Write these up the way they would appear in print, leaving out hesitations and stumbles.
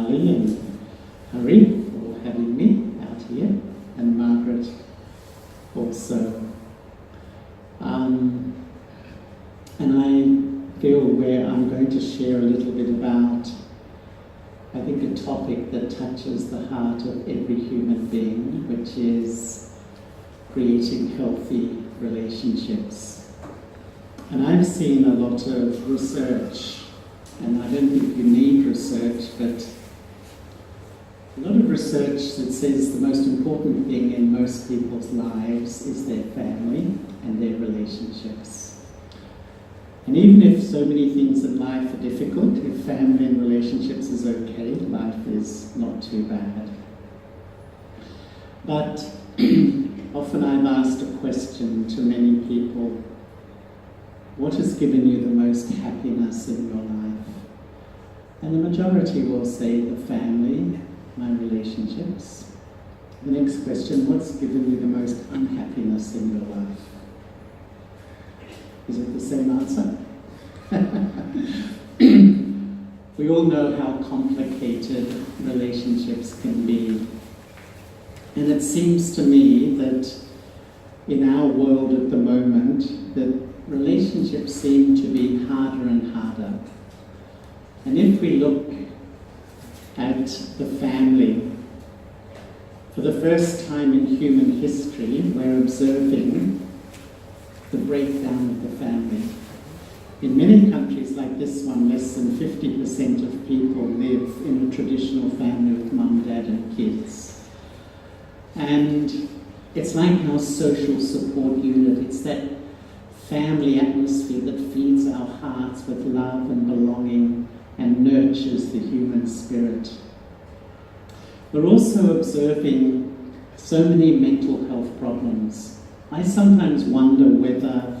Charlie and Harry for having me out here, and Margaret also. And I feel where I'm going to share a little bit about, I think, a topic that touches the heart of every human being, which is creating healthy relationships. And I've seen a lot of research, and I don't think you need research, but a lot of research that says the most important thing in most people's lives is their family and their relationships. And even if so many things in life are difficult, if family and relationships is okay, life is not too bad. But often I've asked a question to many people: what has given you the most happiness in your life? And the majority will say the family, my relationships. The next question: what's given you the most unhappiness in your life? Is it the same answer? We all know how complicated relationships can be. And it seems to me that in our world at the moment, that relationships seem to be harder and harder. And if we look at the family, for the first time in human history, we're observing the breakdown of the family. In many countries like this one, less than 50% of people live in a traditional family with mum, dad and kids. And it's like our social support unit. It's that family atmosphere that feeds our hearts with love and belonging and nurtures the human spirit. We're also observing so many mental health problems. I sometimes wonder whether,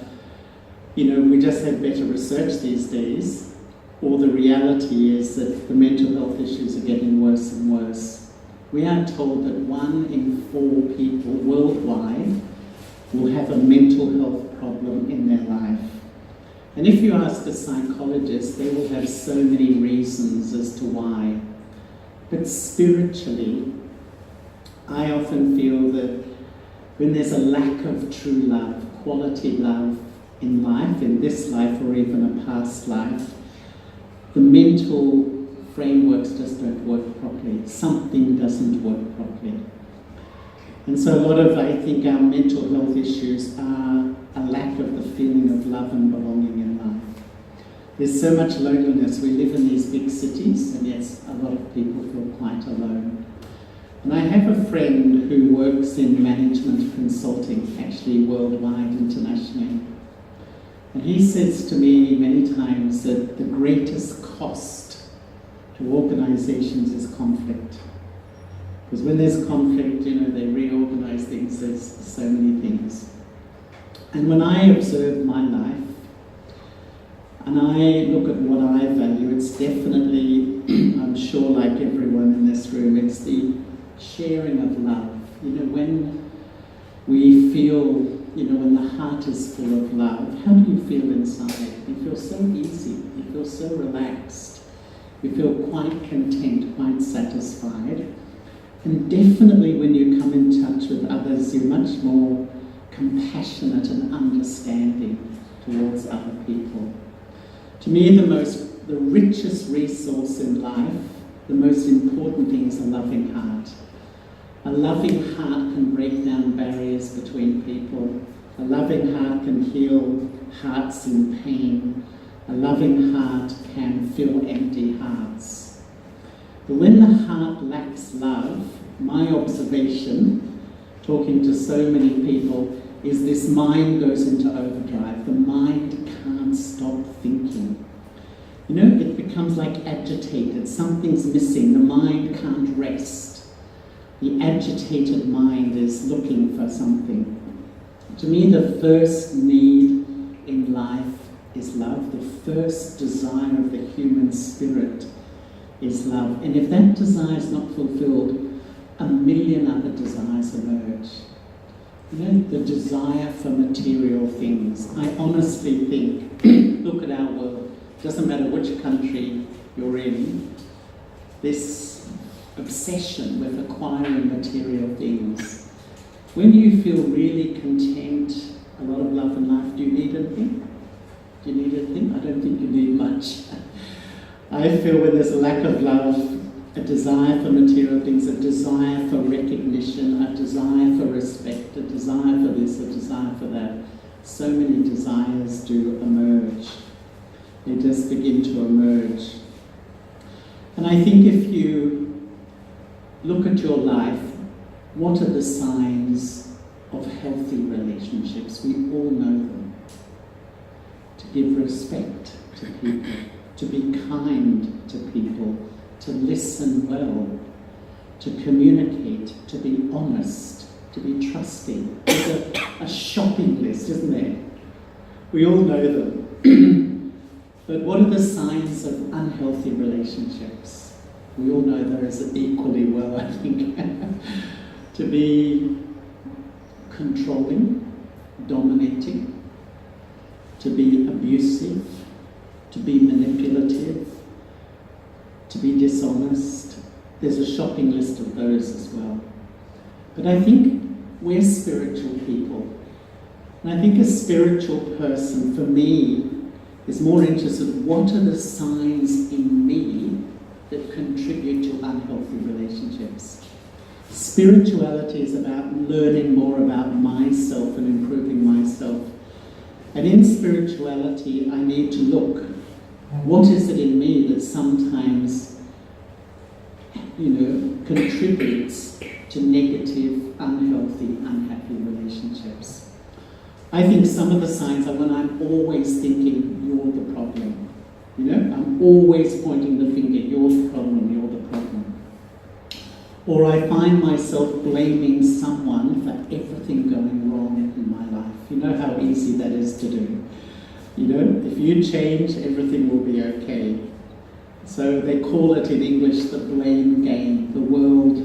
we just have better research these days, or the reality is that the mental health issues are getting worse and worse. We are told that 1 in 4 people worldwide will have a mental health problem in their life. And if you ask a psychologist, they will have so many reasons as to why. But spiritually, I often feel that when there's a lack of true love, quality love in life, in this life or even a past life, the mental frameworks just don't work properly. Something doesn't work properly. And so a lot of, I think, our mental health issues are a lack of the feeling of love and belonging in life. There's so much loneliness. We live in these big cities, and yes, a lot of people feel quite alone. And I have a friend who works in management consulting, actually worldwide, internationally. And he says to me many times that the greatest cost to organizations is conflict. Because when there's conflict, they reorganize things, there's so many things. And when I observe my life, and I look at what I value, it's definitely, I'm sure like everyone in this room, it's the sharing of love. When we feel, when the heart is full of love, how do you feel inside? You feel so easy, you feel so relaxed, you feel quite content, quite satisfied. And definitely when you come in touch with others, you're much more compassionate and understanding towards other people. To me, the richest resource in life, the most important thing is a loving heart. A loving heart can break down barriers between people. A loving heart can heal hearts in pain. A loving heart can fill empty hearts. But when the heart lacks love, my observation, talking to so many people, is this mind goes into overdrive. The mind can't stop thinking. It becomes like agitated. Something's missing. The mind can't rest. The agitated mind is looking for something. To me, the first need in life is love. The first desire of the human spirit is love. And if that desire is not fulfilled, a million other desires emerge. The desire for material things. I honestly think, look at our world, doesn't matter which country you're in, this obsession with acquiring material things. When you feel really content, a lot of love in life, do you need anything? Do you need anything? I don't think you need much. I feel when there's a lack of love, a desire for material things, a desire for recognition, a desire for respect, a desire for this, a desire for that. So many desires do emerge. They just begin to emerge. And I think if you look at your life, what are the signs of healthy relationships? We all know them. To give respect to people, to be kind to people, to listen well, to communicate, to be honest, to be trusting. There's a shopping list, isn't there? We all know them. But what are the signs of unhealthy relationships? We all know those equally well, I think. To be controlling, dominating, to be abusive, to be manipulative, to be dishonest. There's a shopping list of those as well. But I think we're spiritual people. And I think a spiritual person, for me, is more interested in what are the signs in me that contribute to unhealthy relationships. Spirituality is about learning more about myself and improving myself. And in spirituality, I need to look. What is it in me that sometimes, contributes to negative, unhealthy, unhappy relationships? I think some of the signs are when I'm always thinking, you're the problem. I'm always pointing the finger, you're the problem, you're the problem. Or I find myself blaming someone for everything going wrong in my life. You know how easy that is to do. If you change, everything will be okay. So they call it in English the blame game. The world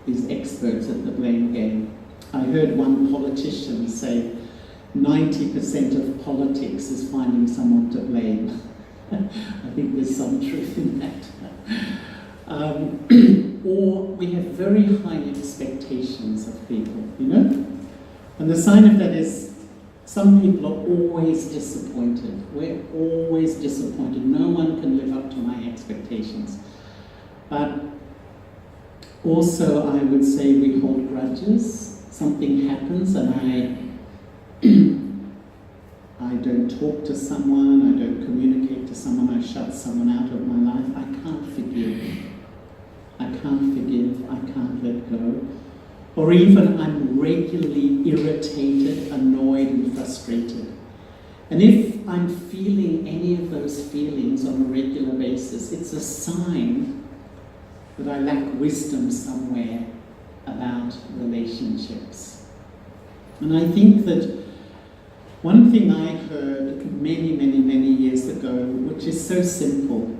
is experts at the blame game. I heard one politician say 90% of politics is finding someone to blame. I think there's some truth in that. Or we have very high expectations of people, And the sign of that is some people are always disappointed. We're always disappointed. No one can live up to my expectations. But also, I would say we hold grudges. Something happens and I don't talk to someone, I don't communicate to someone, I shut someone out of my life. I can't forgive. I can't let go. Or even I'm regularly irritated, annoyed and frustrated. And if I'm feeling any of those feelings on a regular basis, it's a sign that I lack wisdom somewhere about relationships. And I think that one thing I heard many, many, many years ago, which is so simple,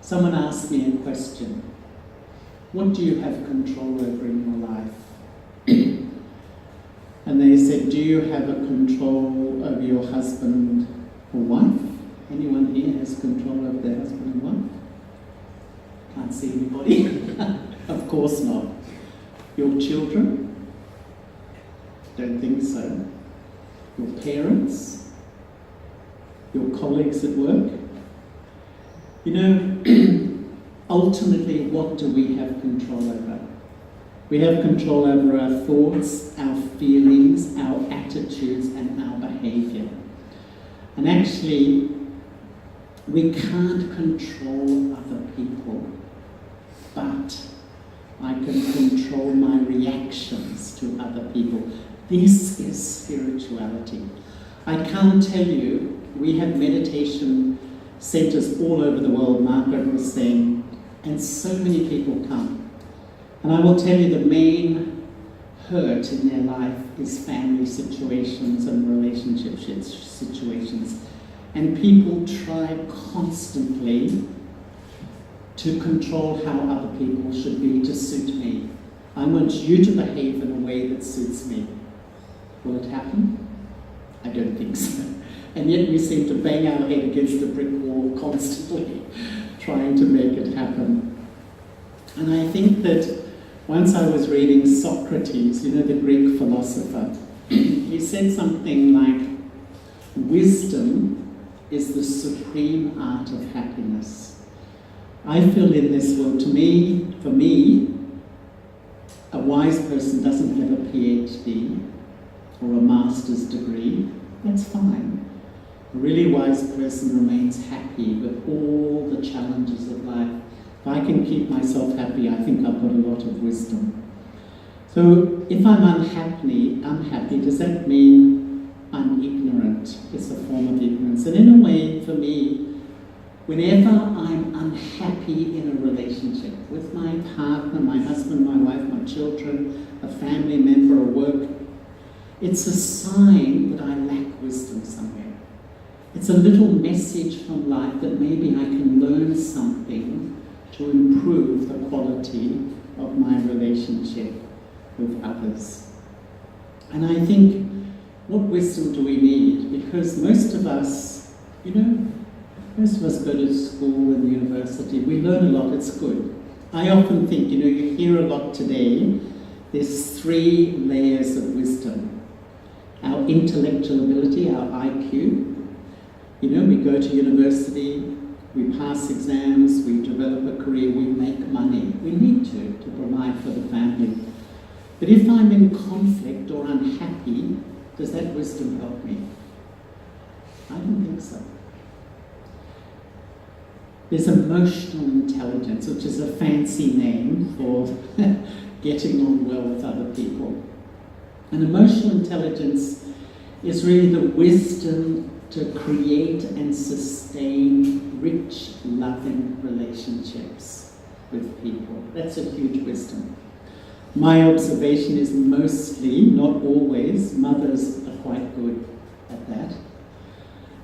someone asked me a question. What do you have control over in your life? And they said, do you have a control over your husband or wife? Anyone here has control over their husband and wife? Can't see anybody. Of course not. Your children? Don't think so. Your parents? Your colleagues at work? Ultimately, what do we have control over? We have control over our thoughts, our feelings, our attitudes, and our behaviour. And actually, we can't control other people, but I can control my reactions to other people. This is spirituality. I can't tell you, we have meditation centres all over the world, Margaret was saying, and so many people come. And I will tell you the main hurt in their life is family situations and relationship situations. And people try constantly to control how other people should be to suit me. I want you to behave in a way that suits me. Will it happen? I don't think so. And yet we seem to bang our head against a brick wall constantly, trying to make it happen. And I think that once I was reading Socrates, you know, the Greek philosopher, he said something like, wisdom is the supreme art of happiness. I feel in this world, for me, a wise person doesn't have a PhD or a master's degree. That's fine. A really wise person remains happy with all the challenges of life. If I can keep myself happy, I think I've got a lot of wisdom. So if I'm unhappy, does that mean I'm ignorant? It's a form of ignorance. And in a way, for me, whenever I'm unhappy in a relationship with my partner, my husband, my wife, my children, a family member, or work, it's a sign that I lack wisdom somewhere. It's a little message from life that maybe I can learn something to improve the quality of my relationship with others. And I think, what wisdom do we need? Because most of us, most of us go to school and university. We learn a lot, it's good. I often think, you hear a lot today, there's 3 layers of wisdom. Our intellectual ability, our IQ. We go to university, we pass exams, we develop a career, we make money. We need to provide for the family. But if I'm in conflict or unhappy, does that wisdom help me? I don't think so. There's emotional intelligence, which is a fancy name for getting on well with other people. And emotional intelligence is really the wisdom to create and sustain rich, loving relationships with people. That's a huge wisdom. My observation is mostly, not always, mothers are quite good at that.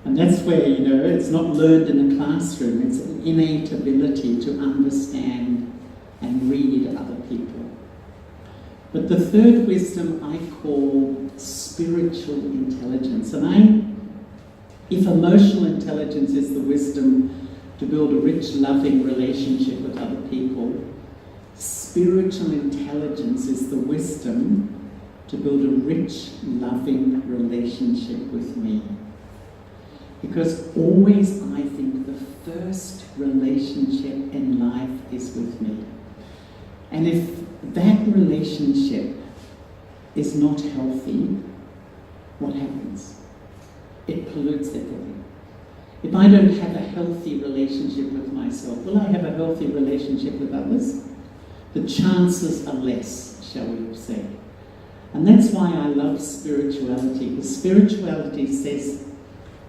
And that's where, it's not learned in a classroom, it's an innate ability to understand and read other people. But the third wisdom I call spiritual intelligence. And if emotional intelligence is the wisdom to build a rich, loving relationship with other people, spiritual intelligence is the wisdom to build a rich, loving relationship with me. Because always I think the first relationship in life is with me. And if that relationship is not healthy, what happens? It pollutes everything. If I don't have a healthy relationship with myself, will I have a healthy relationship with others? The chances are less, shall we say. And that's why I love spirituality. Because spirituality says,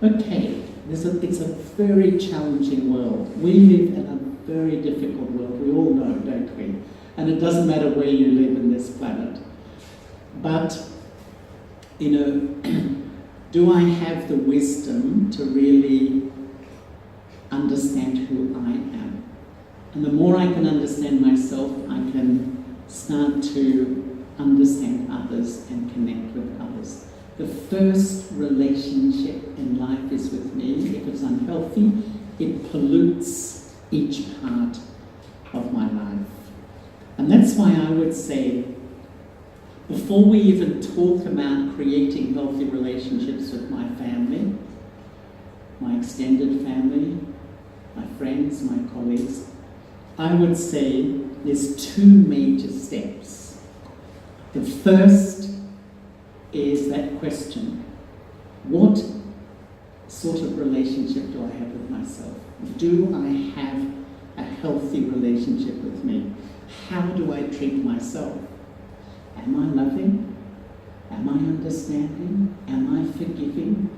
okay, it's a very challenging world. We live in a very difficult world. We all know, don't we? And it doesn't matter where you live in this planet. But, do I have the wisdom to really understand who I am? And the more I can understand myself, I can start to understand others and connect with others. The first relationship in life is with me. If it's unhealthy, it pollutes each part of my life. And that's why I would say, before we even talk about creating healthy relationships with my family, my extended family, my friends, my colleagues, I would say there's 2 major steps. The first is that question, what sort of relationship do I have with myself? Do I have a healthy relationship with me? How do I treat myself? Am I loving? Am I understanding? Am I forgiving?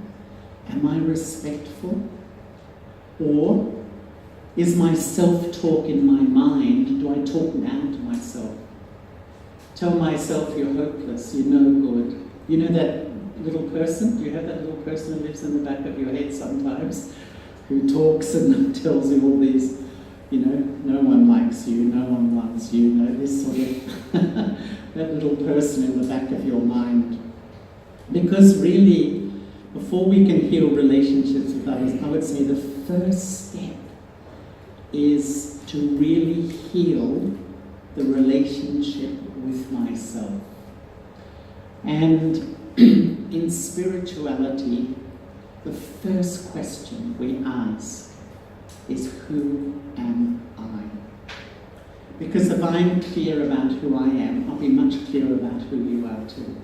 Am I respectful? Or is my self-talk in my mind, do I talk down to myself? Tell myself you're hopeless, you're no good. You know that little person? Do you have that little person who lives in the back of your head sometimes? Who talks and tells you all these, no one likes you, no one loves you, this sort of, that little person in the back of your mind. Because really, before we can heal relationships with others, I would say the first step is to really heal the relationship with myself. And in spirituality, the first question we ask is, who am I? Because if I'm clear about who I am, I'll be much clearer about who you are too.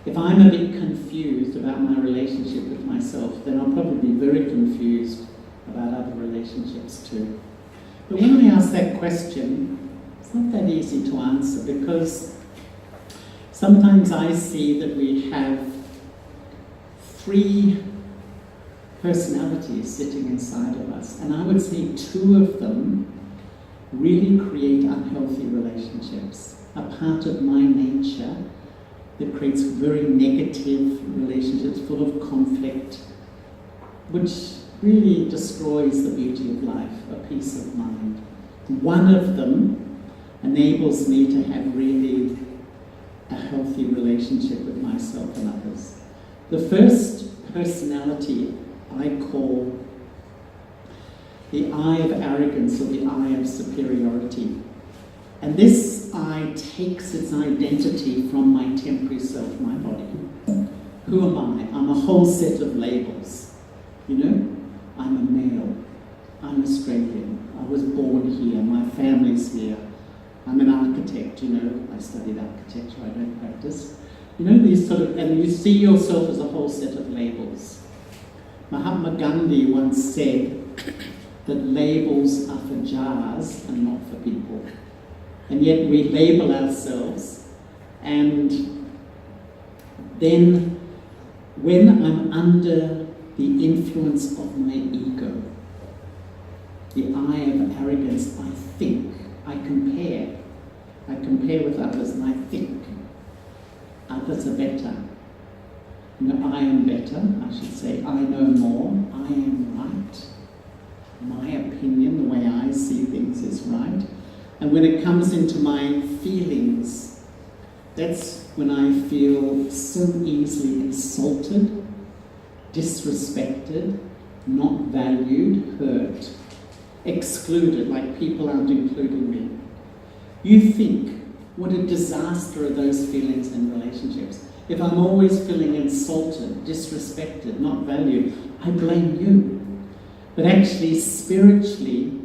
If I'm a bit confused about my relationship with myself, then I'll probably be very confused about other relationships too. But when we ask that question, it's not that easy to answer, because sometimes I see that we have 3 personalities sitting inside of us, and I would say 2 of them really create unhealthy relationships. A part of my nature that creates very negative relationships full of conflict, which really destroys the beauty of life, a peace of mind. One of them enables me to have really a healthy relationship with myself and others. The first personality I call the I of arrogance, or the I of superiority. And this I takes its identity from my temporary self, my body. Who am I? I'm a whole set of labels. You know, I'm a male, I'm Australian, I was born here, my family's here, I'm an architect, you know, I studied architecture, I don't practice. You know, these sort of, and you see yourself as a whole set of labels. Mahatma Gandhi once said that labels are for jars and not for people. And yet we label ourselves, and then when I'm under the influence of my ego, the I of arrogance, I think, I compare with others, and I think others are better. You know, I am better, I should say, I know more, I am right. My opinion, the way I see things is right. And when it comes into my feelings, that's when I feel so easily insulted, disrespected, not valued, hurt, excluded, like people aren't including me. You think, what a disaster are those feelings in relationships. If I'm always feeling insulted, disrespected, not valued, I blame you. But actually, spiritually,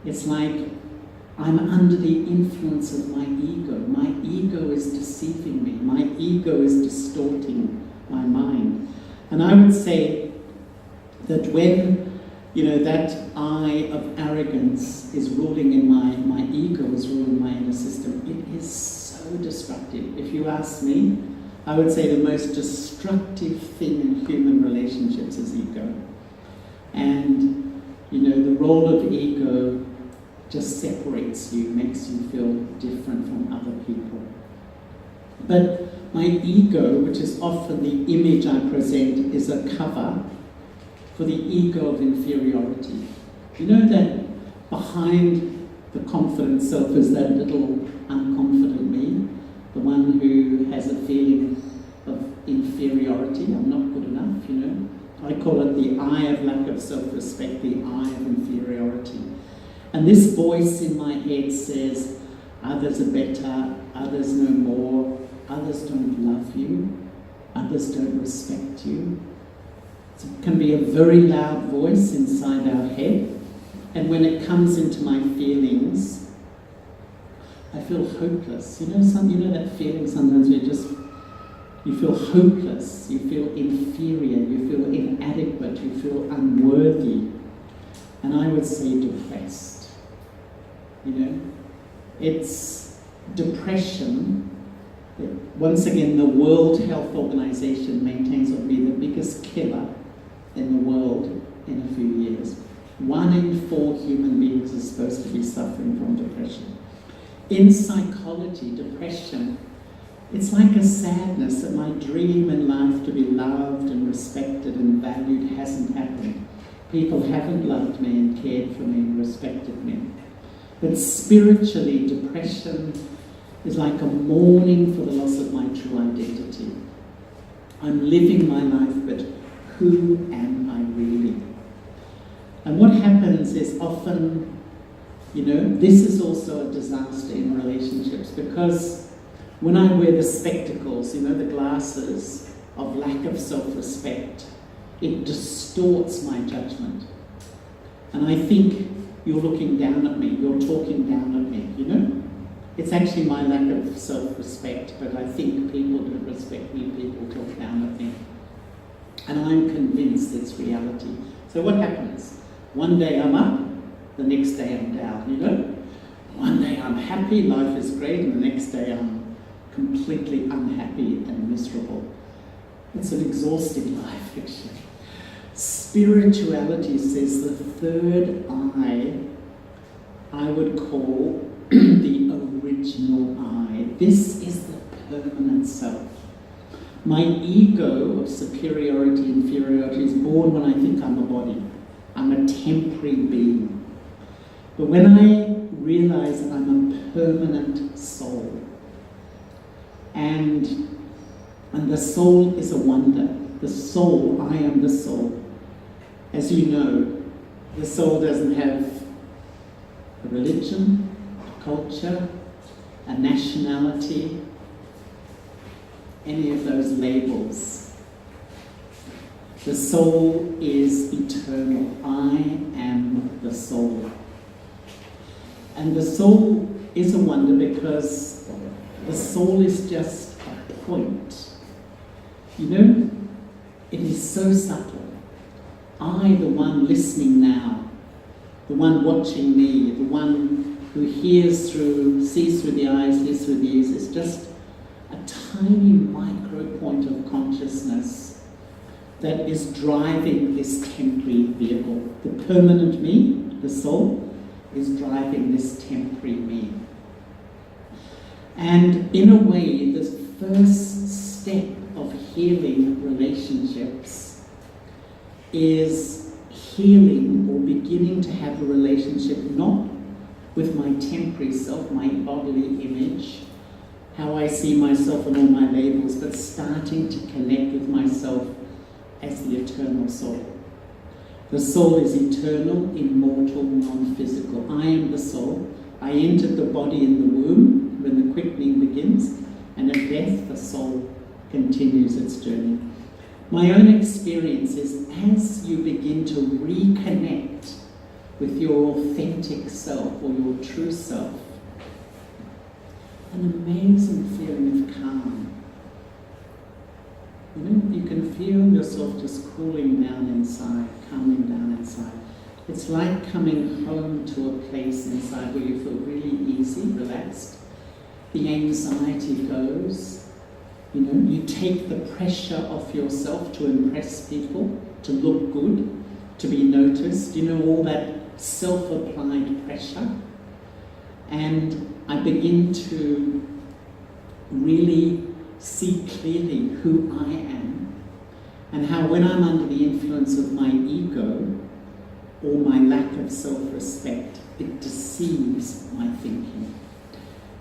it's like I'm under the influence of my ego. My ego is deceiving me. My ego is distorting my mind. And I would say that when, you know, that I of arrogance is ruling in my ego is ruling my inner system, it is so destructive. If you ask me, I would say the most destructive thing in human relationships is ego. And, you know, the role of ego just separates you, makes you feel different from other people. But my ego, which is often the image I present, is a cover for the ego of inferiority. You know that behind the confident self is that little unconfident me, the one who has a feeling of inferiority, I'm not good enough, you know. I call it the I of lack of self-respect, the I of inferiority. And this voice in my head says, others are better, others know more, others don't love you, others don't respect you. So it can be a very loud voice inside our head. And when it comes into my feelings, I feel hopeless. You know that feeling sometimes where you feel hopeless, you feel inferior, you feel inadequate, you feel unworthy. And I would say depressed. You know, it's depression. Once again, the World Health Organization maintains it will be the biggest killer in the world in a few years. 1 in 4 human beings are supposed to be suffering from depression. In psychology, depression, it's like a sadness that my dream in life to be loved and respected and valued hasn't happened. People haven't loved me and cared for me and respected me. But spiritually, depression is like a mourning for the loss of my true identity. I'm living my life, but who am I really? And what happens is often You know, this is also a disaster in relationships, because when I wear the spectacles, you know, the glasses of lack of self-respect, it distorts my judgment. And I think you're looking down at me, you're talking down at me, you know? It's actually my lack of self-respect, but I think people don't respect me, people talk down at me. And I'm convinced it's reality. So what happens? One day I'm up, the next day I'm down, you know? One day I'm happy, life is great, and the next day I'm completely unhappy and miserable. It's an exhausting life, actually. Spirituality says the third I would call the original I. This is the permanent self. My ego of superiority, inferiority is born when I think I'm a body. I'm a temporary being. But when I realize that I'm a permanent soul, and the soul is a wonder. The soul, I am the soul. As you know, the soul doesn't have a religion, a culture, a nationality, any of those labels. The soul is eternal. I am the soul. And the soul is a wonder because the soul is just a point. You know, it is so subtle. I, the one listening now, the one watching me, the one who sees through the eyes, hears through the ears, is just a tiny micro point of consciousness that is driving this temporary vehicle. The permanent me, the soul, is driving this temporary me. And in a way, the first step of healing relationships is healing or beginning to have a relationship not with my temporary self, my bodily image, how I see myself and all my labels, but starting to connect with myself as the eternal soul. The soul is eternal, immortal, non-physical. I am the soul. I entered the body in the womb when the quickening begins, and at death the soul continues its journey. My own experience is as you begin to reconnect with your authentic self or your true self, an amazing feeling of calm. You know, you can feel yourself just cooling down inside, calming down inside. It's like coming home to a place inside where you feel really easy, relaxed. The anxiety goes. You know, you take the pressure off yourself to impress people, to look good, to be noticed. You know, all that self-applied pressure. And I begin to really see clearly who I am, and how when I'm under the influence of my ego or my lack of self-respect, it deceives my thinking.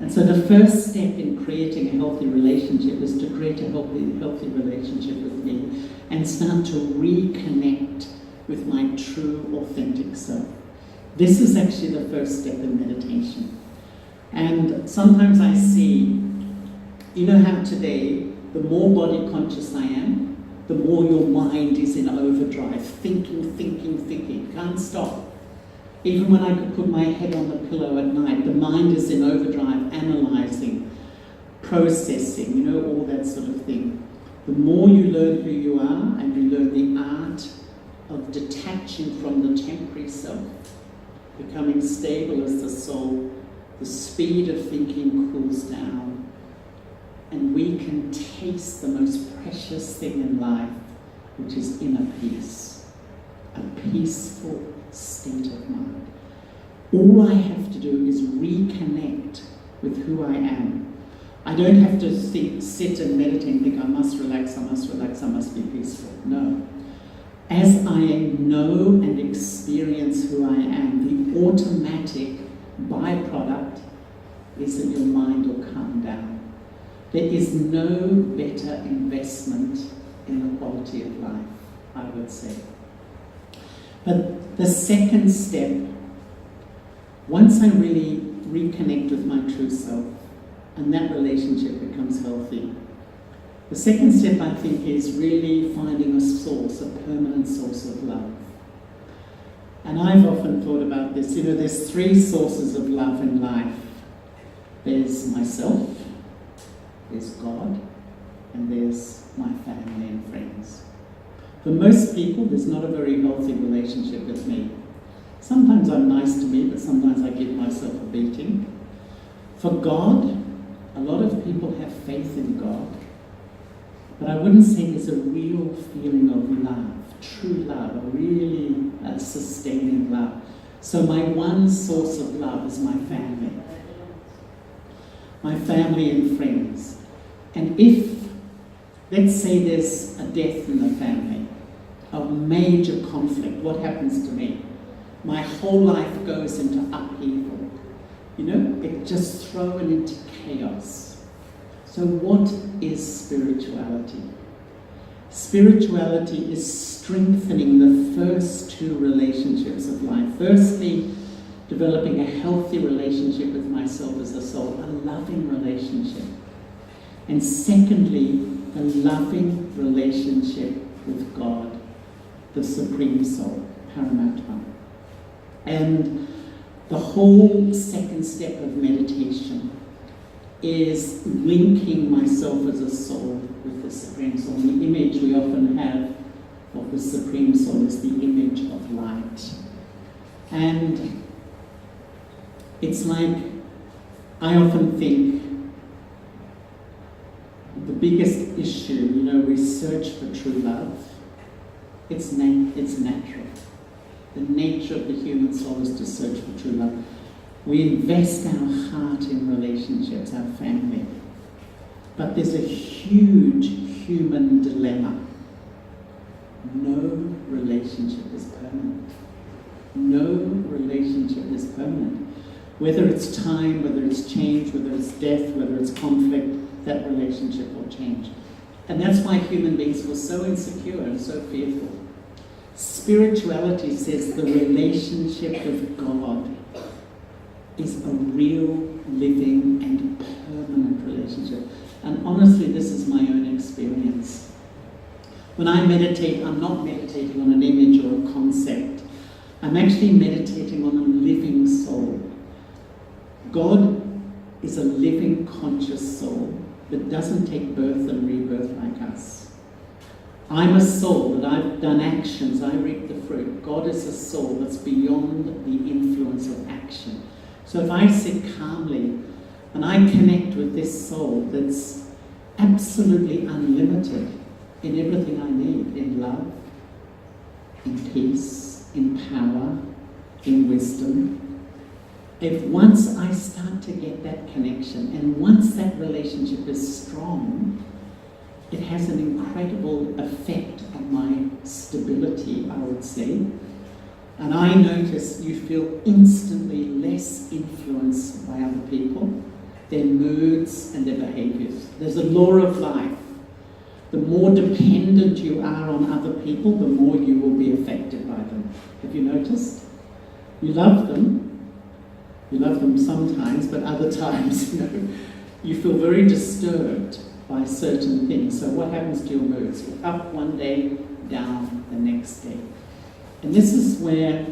And so the first step in creating a healthy relationship is to create a healthy relationship with me and start to reconnect with my true, authentic self. This is actually the first step in meditation. And sometimes I see, you know how today, the more body conscious I am, the more your mind is in overdrive, thinking, can't stop. Even when I could put my head on the pillow at night, the mind is in overdrive, analysing, processing, you know, all that sort of thing. The more you learn who you are and you learn the art of detaching from the temporary self, becoming stable as the soul, the speed of thinking cools down, and we can taste the most precious thing in life, which is inner peace, a peaceful state of mind. All I have to do is reconnect with who I am. I don't have to sit and meditate and think I must relax, I must be peaceful. No. As I know and experience who I am, the automatic byproduct is that your mind will calm down. There is no better investment in the quality of life, I would say. But the second step Once I really reconnect with my true self, and that relationship becomes healthy. The second step, I think, is really finding a source, a permanent source of love. And I've often thought about this. There's three sources of love in life. There's myself, there's God, and there's my family and friends. For most people, there's not a very healthy relationship with me. Sometimes I'm nice to me, but sometimes I give myself a beating. For God, a lot of people have faith in God, but I wouldn't say there's a real feeling of love, true love, a really sustaining love. So my one source of love is my family and friends. And if, let's say there's a death in the family, a major conflict, what happens to me? My whole life goes into upheaval. It's just thrown into chaos. So what is spirituality? Spirituality is strengthening the first two relationships of life. Firstly, developing a healthy relationship with myself as a soul, a loving relationship. And secondly, a loving relationship with God, the Supreme Soul, Paramatma. And the whole second step of meditation is linking myself as a soul with the Supreme Soul. And the image we often have of the Supreme Soul is the image of light. And it's like, I often think the biggest issue, we search for true love. It's natural. The nature of the human soul is to search for true love. We invest our heart in relationships, our family. But there's a huge human dilemma. No relationship is permanent. No relationship is permanent. Whether it's time, whether it's change, whether it's death, whether it's conflict, that relationship will change. And that's why human beings feel so insecure and so fearful. Spirituality says the relationship with God is a real, living, and permanent relationship. And honestly, this is my own experience. When I meditate, I'm not meditating on an image or a concept. I'm actually meditating on a living soul. God is a living, conscious soul that doesn't take birth and rebirth like us. I'm a soul that I've done actions, I reap the fruit. God is a soul that's beyond the influence of action. So if I sit calmly and I connect with this soul that's absolutely unlimited in everything I need, in love, in peace, in power, in wisdom, if once I start to get that connection, and once that relationship is strong, it has an incredible effect on my stability, I would say. And I notice you feel instantly less influenced by other people, their moods and their behaviors. There's a law of life. The more dependent you are on other people, the more you will be affected by them. Have you noticed? You love them sometimes, but other times, you feel very disturbed by certain things. So what happens to your moods? You're up one day, down the next day. And this is where,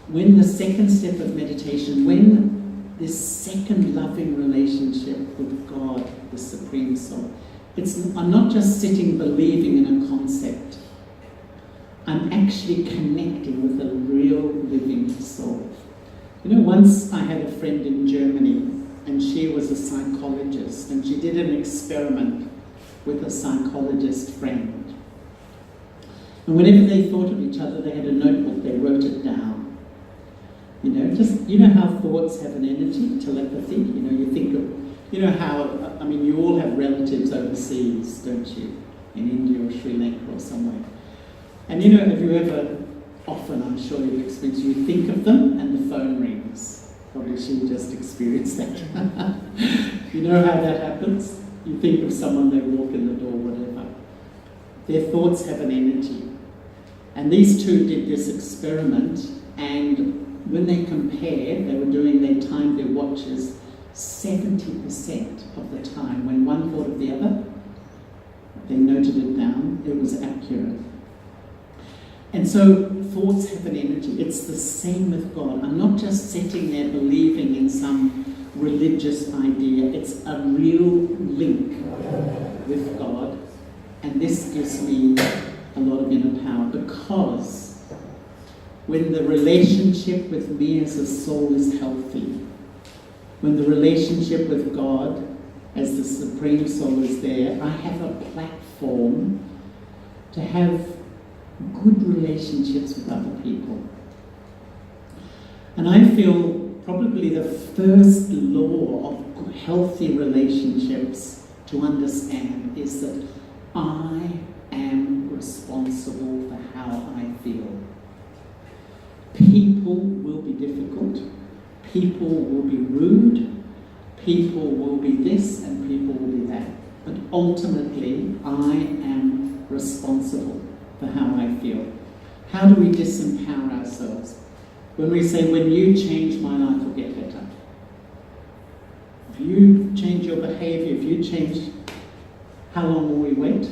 when the second step of meditation, when this second loving relationship with God, the Supreme Soul, I'm not just sitting believing in a concept. I'm actually connecting with a real living soul. Once I had a friend in Germany, and she was a psychologist, and she did an experiment with a psychologist friend. And whenever they thought of each other, they had a notebook, they wrote it down. How thoughts have an energy, telepathy, you think of, how, you all have relatives overseas, don't you? In India or Sri Lanka or somewhere. And have you ever, often I'm sure you've experienced, you think of them and the phone rings. Probably she just experienced that. You know how that happens? You think of someone, they walk in the door, whatever. Their thoughts have an energy. And these two did this experiment, and when they compared, they were doing their time, their watches, 70% of the time, when one thought of the other, they noted it down, it was accurate. And so thoughts have an energy. It's the same with God. I'm not just sitting there believing in some religious idea. It's a real link with God. And this gives me a lot of inner power, because when the relationship with me as a soul is healthy, when the relationship with God as the Supreme Soul is there, I have a platform to have good relationships with other people. And I feel probably the first law of healthy relationships to understand is that I am responsible for how I feel. People will be difficult, people will be rude, people will be this and people will be that. But ultimately, I am responsible for how I feel. How do we disempower ourselves? When we say, when you change my life will get better. If you change your behavior, if you change, how long will we wait?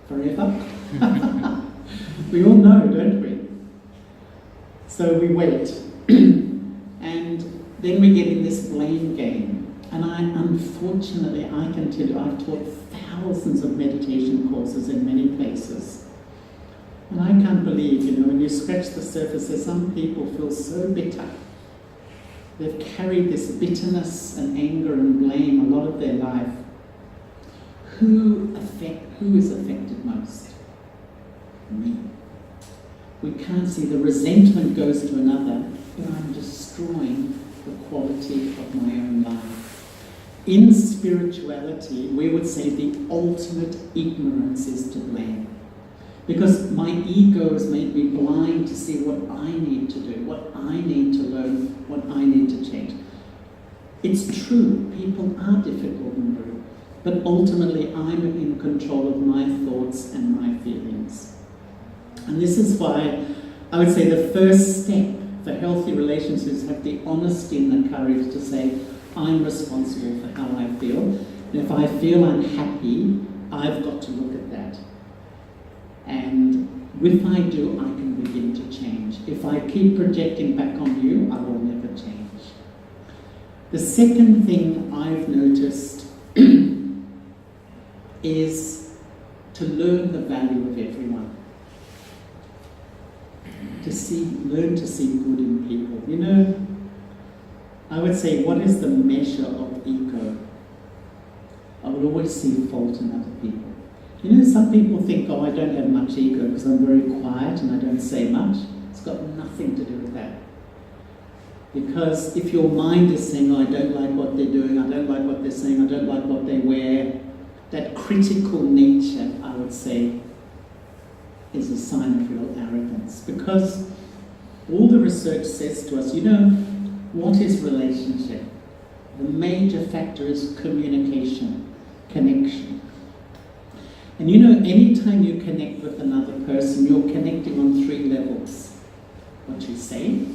Forever? We all know, don't we? So we wait. And then we get in this blame game. And unfortunately, I can tell you, I've taught thousands of meditation courses in many places. And I can't believe, when you scratch the surface, there's some people feel so bitter. They've carried this bitterness and anger and blame a lot of their life. Who is affected most? Me. We can't see. The resentment goes to another, but I'm destroying the quality of my own life. In spirituality, we would say the ultimate ignorance is to blame. Because my ego has made me blind to see what I need to do, what I need to learn, what I need to change. It's true, people are difficult and rude, but ultimately I'm in control of my thoughts and my feelings. And this is why I would say the first step for healthy relationships is have the honesty and the courage to say, I'm responsible for how I feel. And if I feel unhappy, I've got to look at that. And if I do, I can begin to change. If I keep projecting back on you, I will never change. The second thing I've noticed is to learn the value of everyone. Learn to see good in people. I would say, what is the measure of ego? I would always see fault in other people. Some people think, I don't have much ego because I'm very quiet and I don't say much. It's got nothing to do with that. Because if your mind is saying, I don't like what they're doing, I don't like what they're saying, I don't like what they wear, that critical nature, I would say, is a sign of real arrogance. Because all the research says to us, what is relationship? The major factor is communication, connection. And anytime you connect with another person, you're connecting on 3 levels. What you say,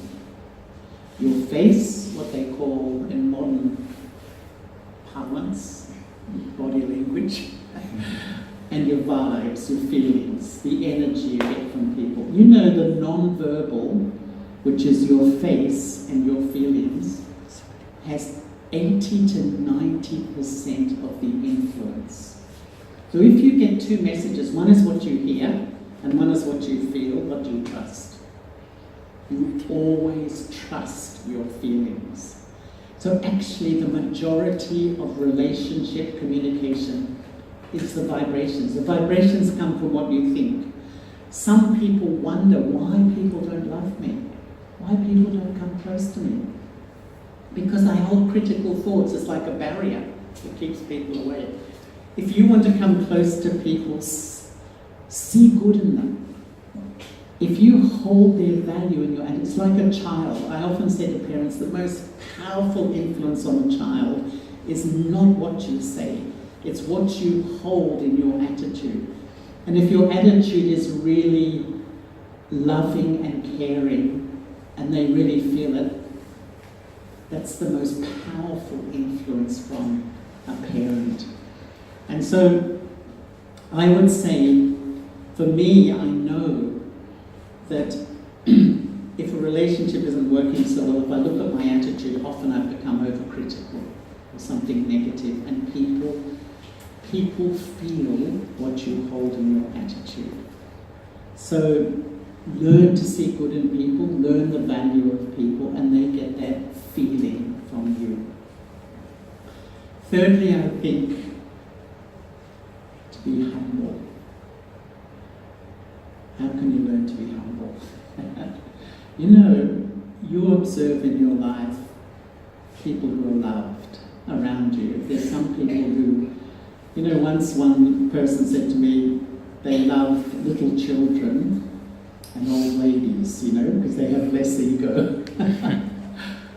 your face, what they call in modern parlance, body language, and your vibes, your feelings, the energy you get from people. The non-verbal, which is your face and your feelings, has 80 to 90% of the influence. So if you get 2 messages, one is what you hear and one is what you feel, what do you trust? You always trust your feelings. So actually the majority of relationship communication is the vibrations. The vibrations come from what you think. Some people wonder why people don't love me, why people don't come close to me. Because I hold critical thoughts. It's like a barrier that keeps people away. If you want to come close to people, see good in them. If you hold their value in and it's like a child. I often say to parents, the most powerful influence on a child is not what you say, it's what you hold in your attitude. And if your attitude is really loving and caring and they really feel it, that's the most powerful influence from a parent. And so I would say, for me, I know that if a relationship isn't working so well, if I look at my attitude, often I've become overcritical or something negative, and people feel what you hold in your attitude. So learn to see good in people, learn the value of people, and they get that feeling from you. Thirdly, I think to be humble. How can you learn to be humble? You know, you observe in your life people who are loved around you. There's some people who, you know, once one person said to me, they love little children and old ladies, you know, because they have less ego.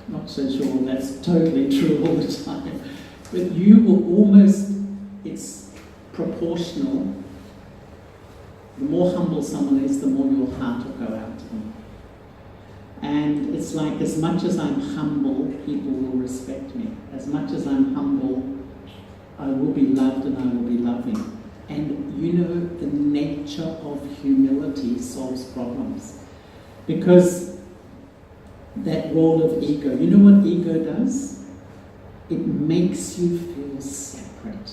Not so sure that's totally true all the time. But you will almost, it's proportional. The more humble someone is, the more your heart will go out to them. And it's like, as much as I'm humble, people will respect me. As much as I'm humble, I will be loved and I will be loving. And you know, the nature of humility solves problems. Because that role of ego, you know what ego does? It makes you feel separate.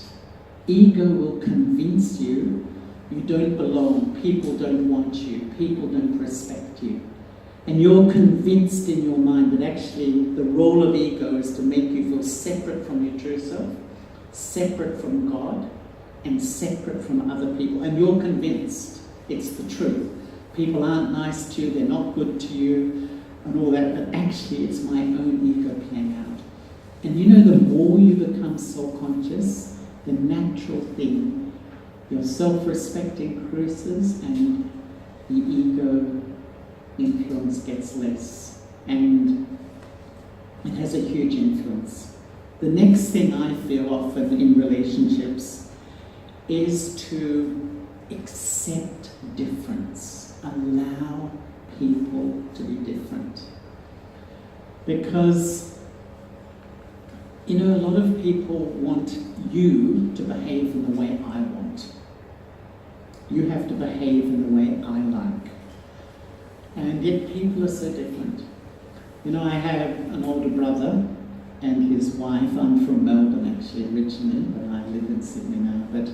Ego will convince you you don't belong, people don't want you, people don't respect you. And you're convinced in your mind that actually the role of ego is to make you feel separate from your true self, separate from God, and separate from other people. And you're convinced it's the truth. People aren't nice to you, they're not good to you, and all that, but actually it's my own ego playing out. And you know, the more you become self-conscious, the natural thing, your self-respect increases and the ego influence gets less. And it has a huge influence. The next thing I feel often in relationships is to accept difference. Allow people to be different. Because, you know, a lot of people want you to behave in the way I want. You have to behave in the way I like. And yet people are so different. You know, I have an older brother and his wife. I'm from Melbourne actually originally, but I live in Sydney now. But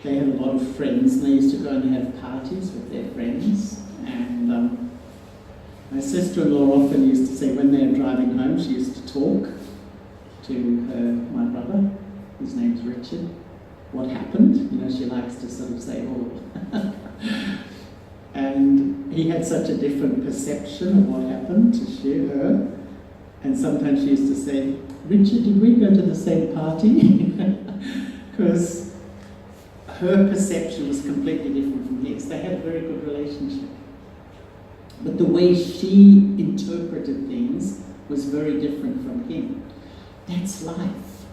they have a lot of friends, and they used to go and have parties with their friends. And my sister-in-law often used to say when they were driving home, she used to talk to my brother, his name's Richard. What happened? You know, she likes to sort of say, oh. And he had such a different perception of what happened to her. And sometimes she used to say, Richard, did we go to the same party? Because her perception was completely different from his. They had a very good relationship. But the way she interpreted things was very different from him. That's life.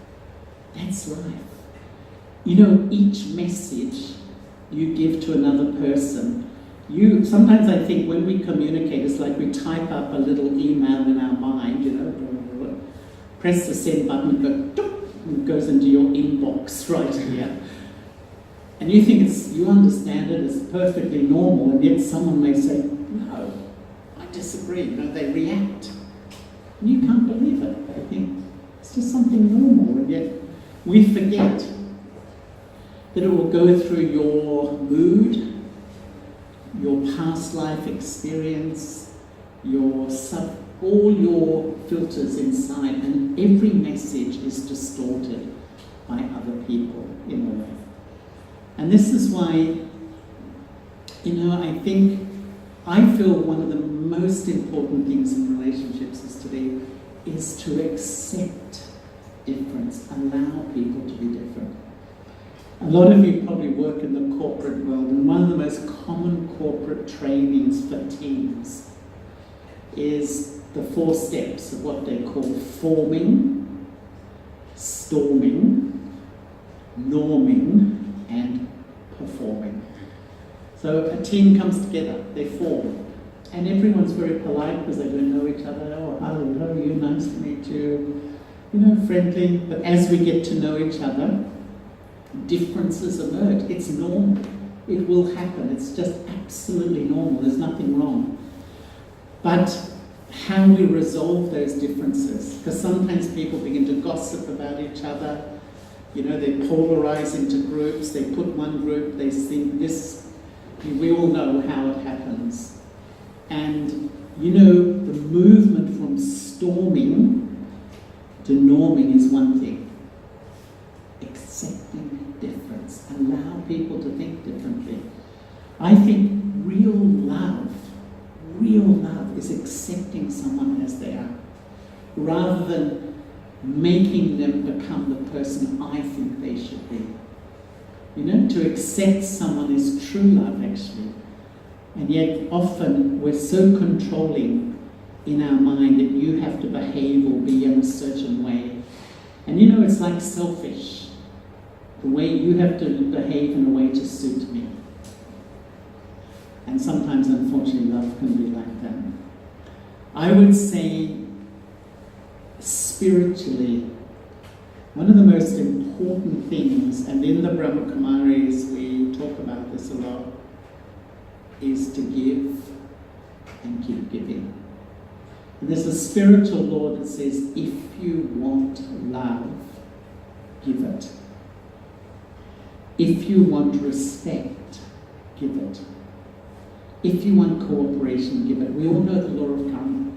That's life. You know, each message you give to another person, sometimes I think when we communicate, it's like we type up a little email in our mind, you know, press the send button, and it goes into your inbox right here. And you think you understand it as perfectly normal, and yet someone may say, no, I disagree. You know, they react. And you can't believe it. They think it's just something normal, and yet we forget that it will go through your mood, your past life experience, all your filters inside, and every message is distorted by other people in a way. And this is why, you know, I feel one of the most important things in relationships is to accept difference, allow people to be different. A lot of you probably work in the corporate world, and one of the most common corporate trainings for teams is the 4 steps of what they call forming, storming, norming, and performing. So a team comes together, they form. And everyone's very polite because they don't know each other. Oh, hello, you, nice to meet you. You know, friendly. But as we get to know each other, differences emerge. It's normal. It will happen. It's just absolutely normal. There's nothing wrong. But how we resolve those differences, because sometimes people begin to gossip about each other. You know, they polarize into groups. They put one group, they think this. We all know how it happens. And, you know, the movement from storming to norming is one thing. Accepting difference. Allow people to think differently. I think real love is accepting someone as they are, rather than making them become the person I think they should be. You know, to accept someone is true love, actually. And yet often we're so controlling in our mind that you have to behave or be in a certain way. And you know, it's like selfish. The way you have to behave in a way to suit me. And sometimes, unfortunately, love can be like that. I would say, spiritually, one of the most important things, and in the Brahma Kumaris we talk about this a lot, is to give and keep giving. And there's a spiritual law that says, if you want love, give it. If you want respect, give it. If you want cooperation, give it. We all know the law of karma.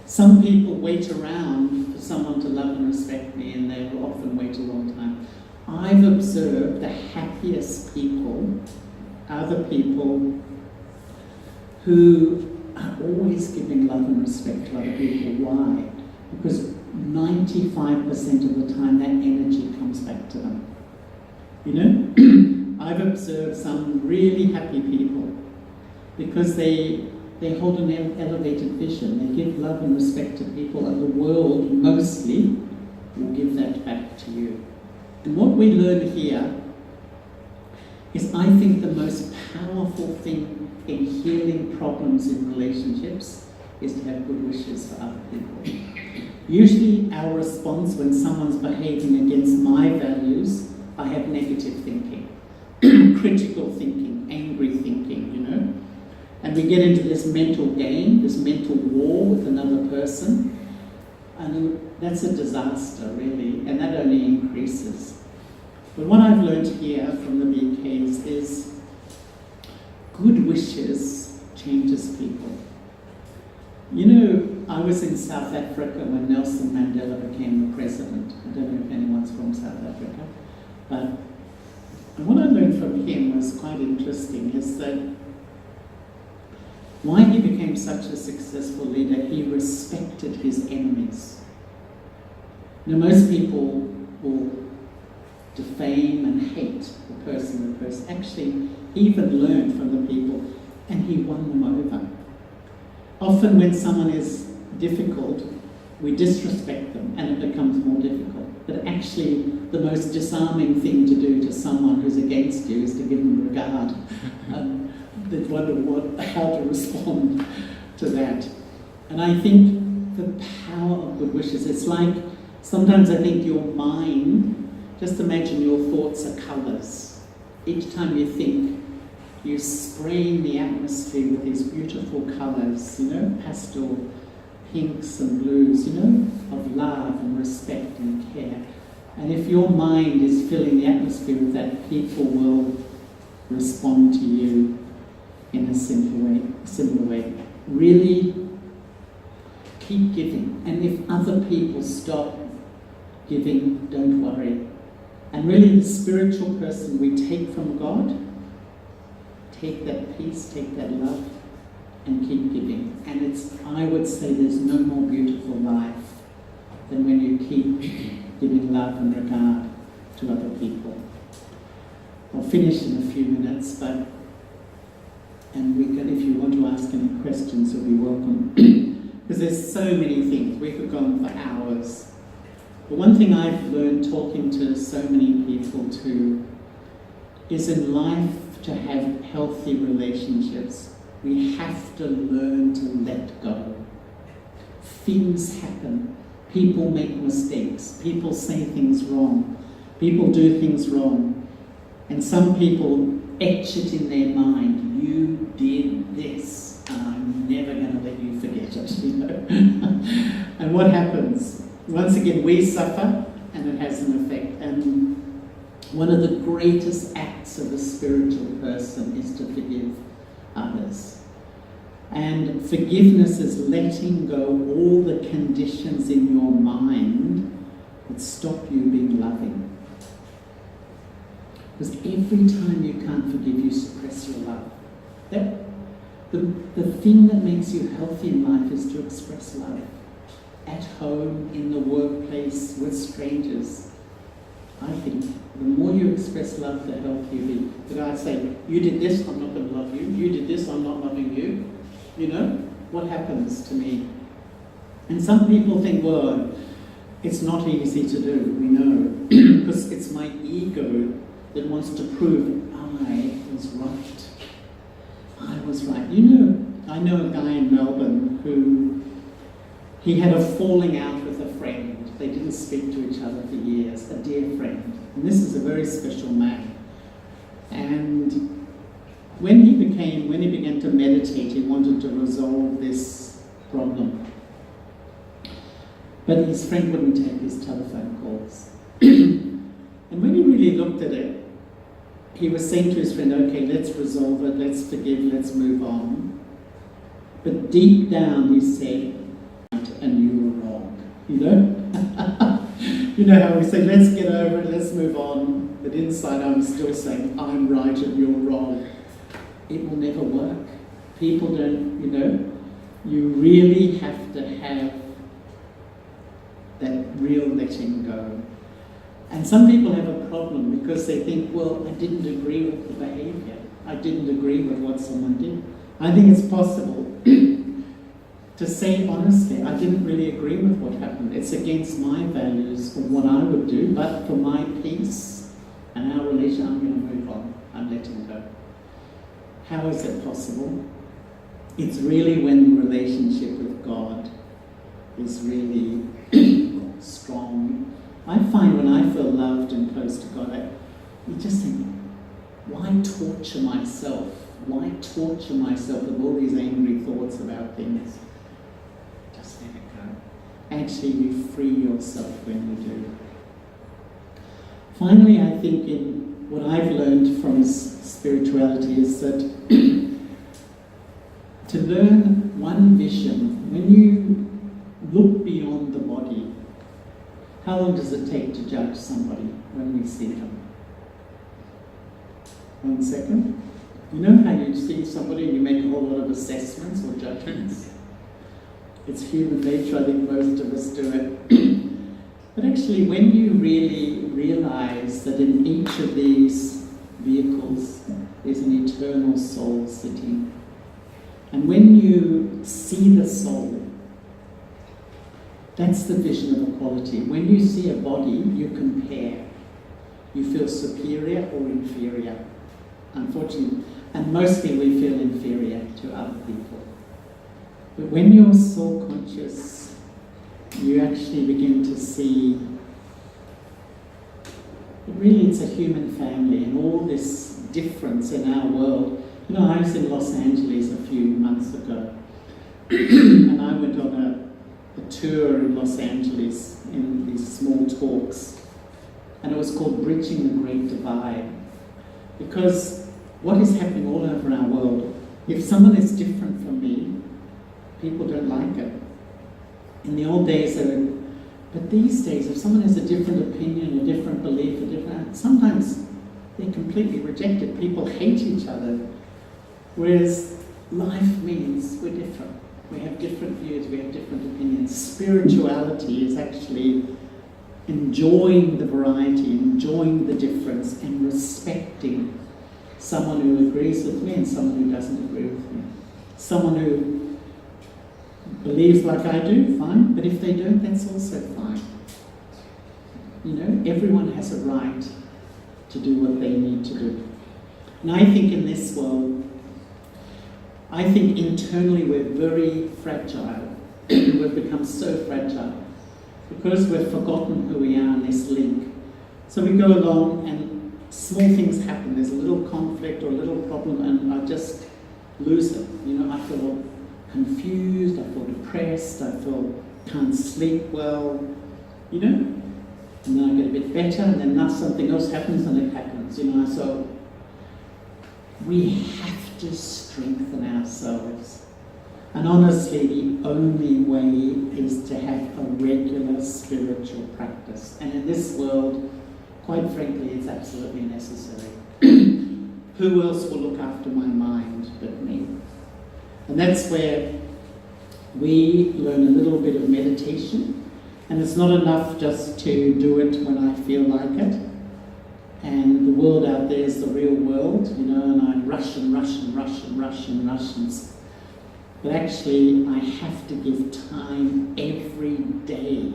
Some people wait around for someone to love and respect me, and they will often wait a long time. I've observed the happiest people are the people who are always giving love and respect to other people. Why? Because 95% of the time that energy comes back to them. You know, I've observed some really happy people because they hold an elevated vision. They give love and respect to people, and the world mostly will give that back to you. And what we learn here is, I think, the most powerful thing in healing problems in relationships is to have good wishes for other people. Usually our response when someone's behaving against my values, I have negative thinking, critical thinking, angry thinking, you know. And we get into this mental game, this mental war with another person. And that's a disaster, really, and that only increases. But what I've learned here from the BKs is good wishes changes people. You know, I was in South Africa when Nelson Mandela became the president. I don't know if anyone's from South Africa. But what I learned from him was quite interesting, is that why he became such a successful leader, he respected his enemies. Now, most people will defame and hate the person. Actually, he even learned from the people, and he won them over. Often when someone is difficult, we disrespect them, and it becomes more difficult. But actually, the most disarming thing to do to someone who's against you is to give them regard. They wonder how to respond to that. And I think the power of good wishes, it's like, sometimes I think your mind, just imagine your thoughts are colours. Each time you think, you're spraying the atmosphere with these beautiful colours, you know, pastel pinks and blues, you know, of love and respect and care. And if your mind is filling the atmosphere with that, people will respond to you in a similar way. Really keep giving. And if other people stop giving, don't worry. And really, the spiritual person we take from God, take that peace, take that love, and keep giving. And it's, I would say, there's no more beautiful life than when you keep giving love and regard to other people. I'll finish in a few minutes, and we can, if you want to ask any questions, you'll be welcome. Because there's so many things. We could go on for hours. But one thing I've learned talking to so many people too is, in life, to have healthy relationships, We have to learn to let go. Things happen. People make mistakes. People say things wrong. People do things wrong. And some people etch it in their mind. You did this. I'm never going to let you forget it. You know? And what happens? Once again, we suffer, and it has an effect. And one of the greatest acts of a spiritual person is to forgive others. And forgiveness is letting go all the conditions in your mind that stop you being loving. Because every time you can't forgive, you suppress your love. The thing that makes you healthy in life is to express love. At home, in the workplace, with strangers. I think the more you express love, the healthier you be. The guy say, you did this, I'm not going to love you. You did this, I'm not loving you. You know, what happens to me? And some people think, well, it's not easy to do, we know. Because it's my ego that wants to prove I was right. I was right. You know, I know a guy in Melbourne who, he had a falling out with a friend. They didn't speak to each other for years, a dear friend. And this is a very special man. And when he began to meditate, he wanted to resolve this problem. But his friend wouldn't take his telephone calls. And when he really looked at it, he was saying to his friend, okay, let's resolve it, let's forgive, let's move on. But deep down he said, and you were wrong, you know? You know how we say, let's get over it, let's move on. But inside I'm still saying, I'm right and you're wrong. It will never work. People don't, you know, you really have to have that real letting go. And some people have a problem because they think, well, I didn't agree with the behavior. I didn't agree with what someone did. I think it's possible to say honestly, I didn't really agree with what happened. It's against my values or what I would do, but for my peace and our relation, I'm going to move on. I'm letting go. How is it possible? It's really when the relationship with God is really strong. I find when I feel loved and close to God, you just think, why torture myself? Why torture myself with all these angry thoughts about things? Just let it go. Actually, you free yourself when you do. Finally, I think in what I've learned from spirituality is that to learn one vision, when you look beyond the body, how long does it take to judge somebody when we see them? 1 second. You know how you see somebody and you make a whole lot of assessments or judgments? It's human nature, I think most of us do it. But actually, when you really realize that in each of these vehicles there's an eternal soul sitting, and when you see the soul, that's the vision of equality. When you see a body, you compare. You feel superior or inferior. Unfortunately, and mostly we feel inferior to other people. But when you're soul conscious, you actually begin to see that really it's a human family and all this difference in our world. You know, I was in Los Angeles a few months ago and I went on a tour in Los Angeles in these small talks, and it was called Bridging the Great Divide. Because what is happening all over our world, if someone is different from me, people don't like it. In the old days, but these days, if someone has a different opinion, a different belief, sometimes they're completely rejected. People hate each other. Whereas life means we're different. We have different views, we have different opinions. Spirituality is actually enjoying the variety, enjoying the difference, and respecting someone who agrees with me and someone who doesn't agree with me. Someone who believes like I do, fine, but if they don't, that's also fine. You know, everyone has a right to do what they need to do. And I think in this world, I think internally we're very fragile. We've become so fragile because we've forgotten who we are in this link. So we go along and small things happen. There's a little conflict or a little problem and I just lose it. You know, I feel confused, I feel depressed, I feel can't sleep well, you know. And then I get a bit better and then now something else happens and it happens, you know. So we have to strengthen ourselves. And honestly, the only way is to have a regular spiritual practice. And in this world, quite frankly, it's absolutely necessary. Who else will look after my mind but me? And that's where we learn a little bit of meditation. And it's not enough just to do it when I feel like it. And the world out there is the real world, you know, and I rush and rush and rush and rush and rush and but actually, I have to give time every day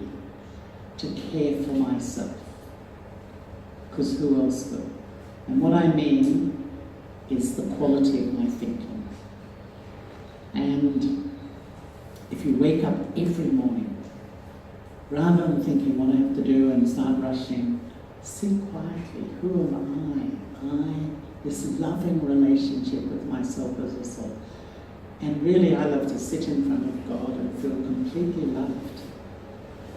to care for myself. Because who else will? And what I mean is the quality of my thinking. And if you wake up every morning, rather than thinking what I have to do and start rushing, sit quietly. Who am I? This loving relationship with myself as a soul. And really, I love to sit in front of God and feel completely loved.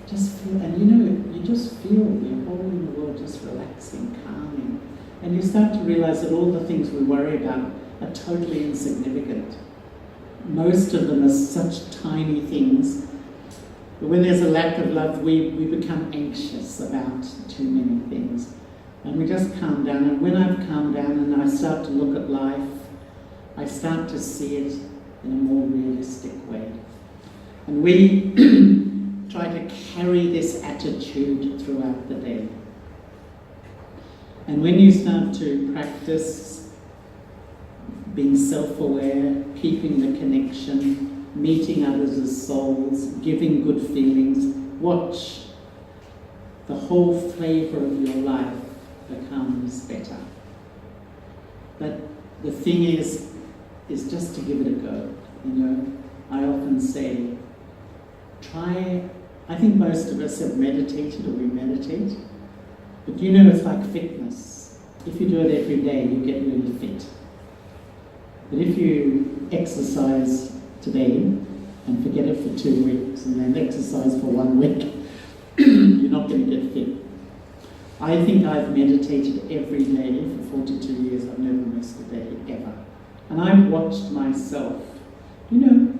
Just feel, and you know, you just feel the whole in the world just relaxing, calming. And you start to realize that all the things we worry about are totally insignificant. Most of them are such tiny things. But when there's a lack of love, we become anxious about too many things. And we just calm down. And when I've calmed down and I start to look at life, I start to see it in a more realistic way. And we try to carry this attitude throughout the day. And when you start to practice being self-aware, keeping the connection, meeting others as souls, giving good feelings, watch, the whole flavour of your life becomes better. But the thing is just to give it a go. You know, I often say, I think most of us have meditated or we meditate, but you know, it's like fitness. If you do it every day, you get really fit. But if you exercise today and forget it for 2 weeks and then exercise for 1 week, you're not going to get fit. I think I've meditated every day for 42 years. I've never missed a day, ever. And I've watched myself. You know,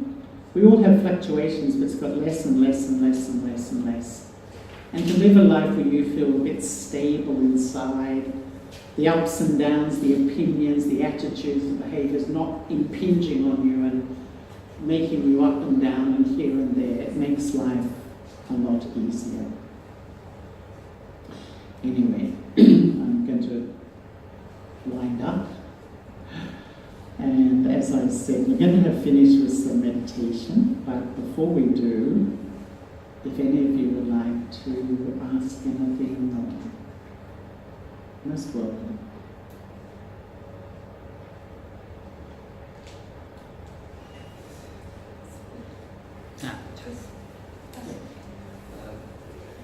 we all have fluctuations, but it's got less and less and less and less and less. And to live a life where you feel a bit stable inside, the ups and downs, the opinions, the attitudes, the behaviours not impinging on you and making you up and down and here and there, it makes life a lot easier. Anyway, I'm going to wind up. And as I said, we're going to have finished with some meditation, but before we do, if any of you would like to ask anything, or most welcome.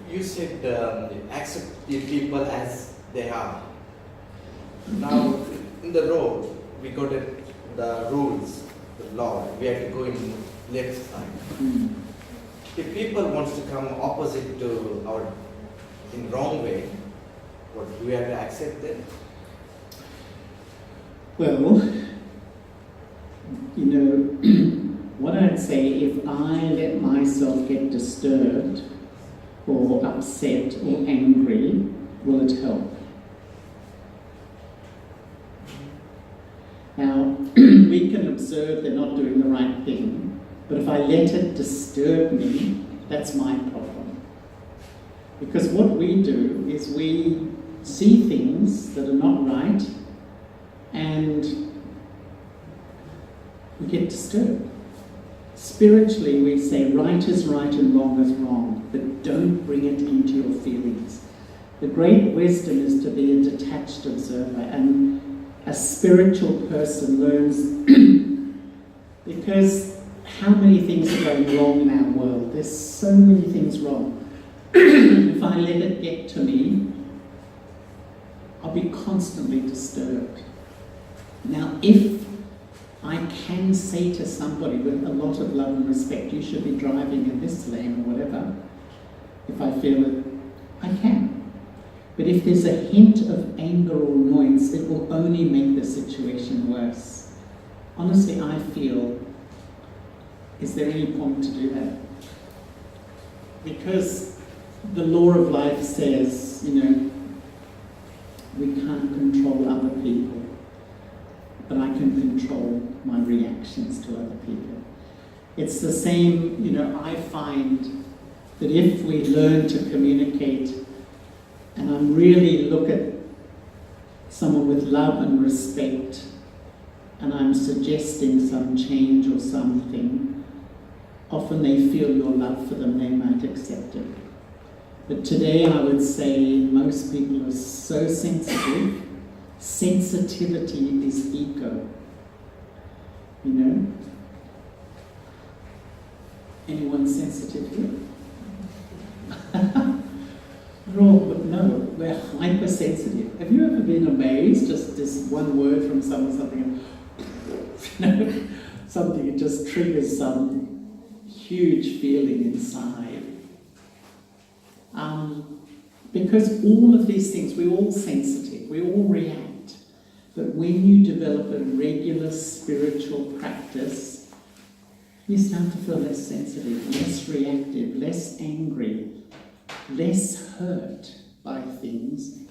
You said accept the people as they are. Now, in the road, we got the rules, the law. We have to go in left side. If people wants to come opposite to our in wrong way, what do we have to accept them? Well, you know, what I'd say, if I let myself get disturbed or upset or angry, will it help? Now, we can observe they're not doing the right thing, but if I let it disturb me, that's my problem. Because what we do is we see things that are not right and we get disturbed. Spiritually, we say right is right and wrong is wrong, but don't bring it into your feelings. The great wisdom is to be a detached observer, and a spiritual person learns Because how many things are going wrong in our world? There's so many things wrong. If I let it get to me, I'll be constantly disturbed. Now, if I can say to somebody with a lot of love and respect, you should be driving in this lane or whatever, if I feel it, I can. But if there's a hint of anger or annoyance, it will only make the situation worse. Honestly, I feel, is there any point to do that? Because the law of life says, you know, we can't control other people, but I can control my reactions to other people. It's the same, you know, I find that if we learn to communicate, and I really look at someone with love and respect, and I'm suggesting some change or something, often they feel your love for them, they might accept it. But today I would say most people are so sensitive. Sensitivity is ego. You know? Anyone sensitive here? We're hypersensitive. Have you ever been amazed? Just this one word from someone, something, you know, something, it just triggers some huge feeling inside. Because all of these things, we're all sensitive, we all react. But when you develop a regular spiritual practice, you start to feel less sensitive, less reactive, less angry, less hurt by things.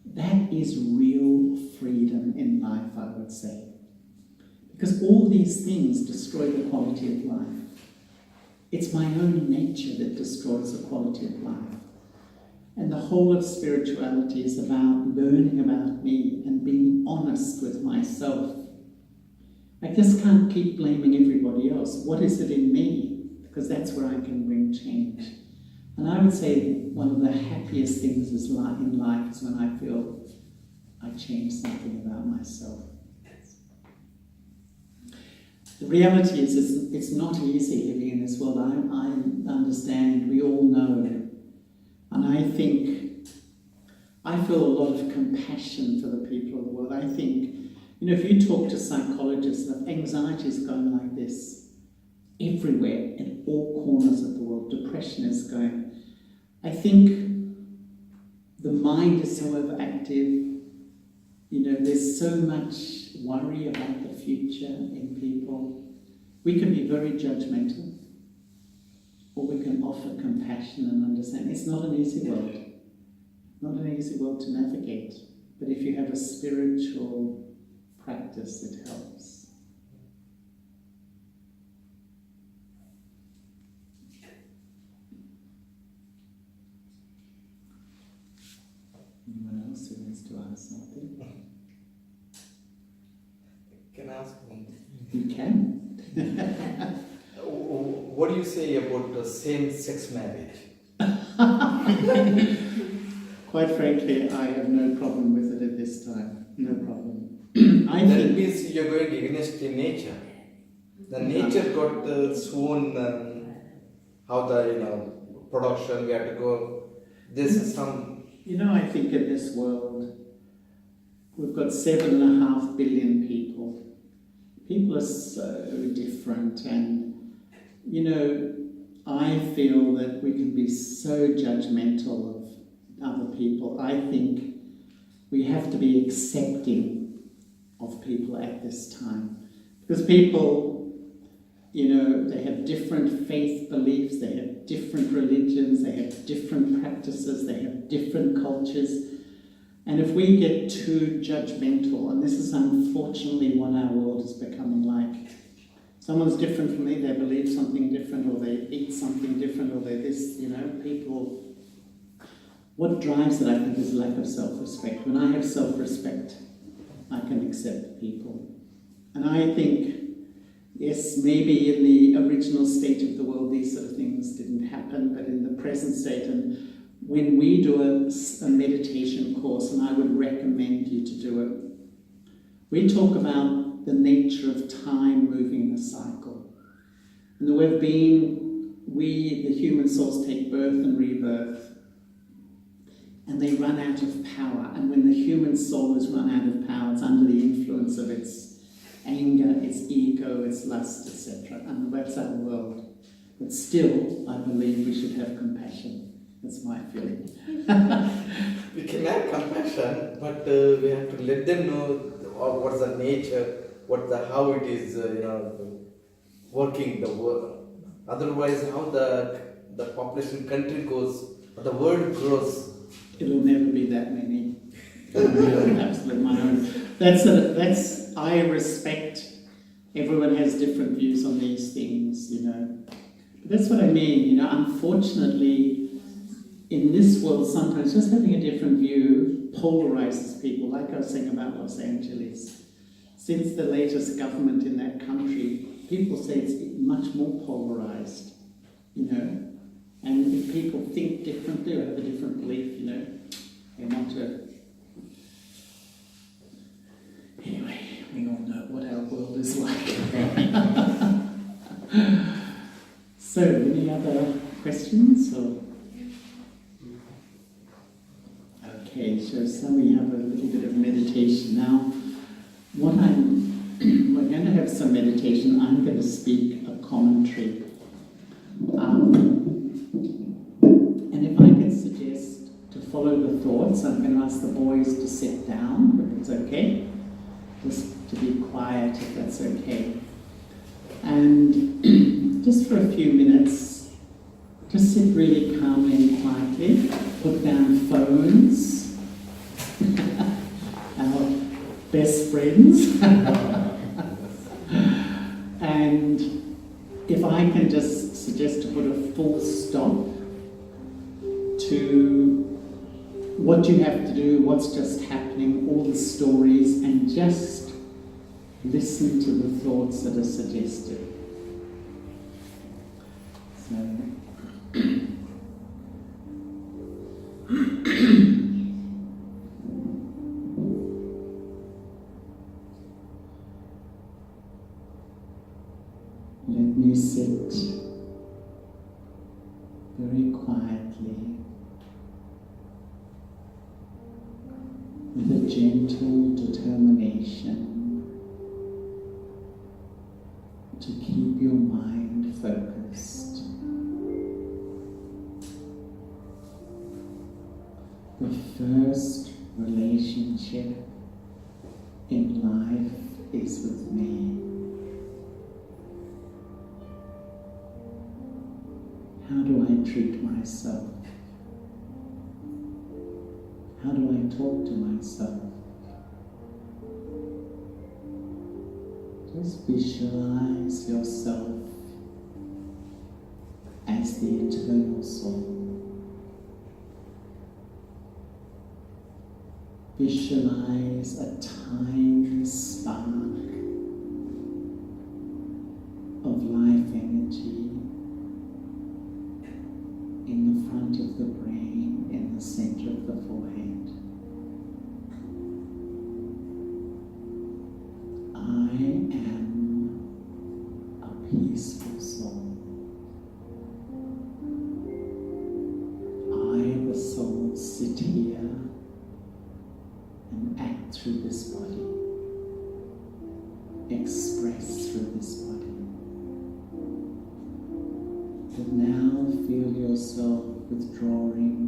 That is real freedom in life, I would say. Because all these things destroy the quality of life. It's my own nature that destroys the quality of life. And the whole of spirituality is about learning about me and being honest with myself. I just can't keep blaming everybody else. What is it in me? Because that's where I can bring change. And I would say one of the happiest things in life is when I feel I change something about myself. The reality is it's not easy living in this world. I understand, we all know. And I think, I feel a lot of compassion for the people of the world. I think, you know, if you talk to psychologists, anxiety is going like this everywhere, in all corners of the world. Depression is going. I think the mind is so overactive. You know, there's so much worry about the future in people. We can be very judgmental, or we can offer compassion and understanding. It's not an easy world. Not an easy world to navigate. But if you have a spiritual practice, it helps. Anyone else who wants to ask something? Can I ask one? You can. What do you say about same-sex marriage? Quite frankly, I have no problem with it at this time. No problem. That means you're going against the nature. The nature got its own, how the, production, we have to go, this is some... You know, I think in this world, we've got 7.5 billion people. People are so different, and, you know, I feel that we can be so judgmental of other people. I think we have to be accepting of people at this time. Because people, you know, they have different faith beliefs, they have different religions, they have different practices, they have different cultures. And if we get too judgmental, and this is unfortunately what our world is becoming like, someone's different from me, they believe something different, or they eat something different, or they're this, you know, people... What drives it, I think, is lack of self-respect. When I have self-respect, I can accept people. And I think, yes, maybe in the original state of the world, these sort of things didn't happen, but in the present state, and when we do a meditation course, and I would recommend you to do it, we talk about the nature of time moving in a cycle. And the way of being, we, the human souls, take birth and rebirth, and they run out of power. And when the human soul has run out of power, it's under the influence of its anger, its ego, its lust, etc. And that's our world. But still, I believe we should have compassion. That's my feeling. We can have compassion, but we have to let them know what's the nature, how it is, working the world. Otherwise, how the population country goes, or the world grows. It'll never be that many. Absolutely my own. I respect. Everyone has different views on these things, But that's what I mean, Unfortunately, in this world, sometimes just having a different view polarizes people, like I was saying about Los Angeles. Since the latest government in that country, people say it's much more polarized, And if people think differently or have a different belief, they want to. Anyway, we all know what our world is like. So, any other questions? Okay, so we have a little bit of meditation now. We're going to have some meditation. I'm going to speak a commentary. And if I could suggest to follow the thoughts, I'm going to ask the boys to sit down, if it's okay. Just to be quiet, if that's okay. And just for a few minutes, just sit really calmly and quietly. Put down phones, our best friends. And if I can just suggest to put a full stop to what you have to do, what's just happening, all the stories, and just listen to the thoughts that are suggested. So, let me sit very quietly with a gentle determination to keep your mind focused. The first relationship in life is with me. How do I treat myself? How do I talk to myself? Just visualize yourself as the eternal soul. Visualize a tiny spark of life energy in the front of the brain, in the center of the forehead. I am a peaceful soul. I, the soul, sit here and act through this body, express through this body. But now feel yourself withdrawing,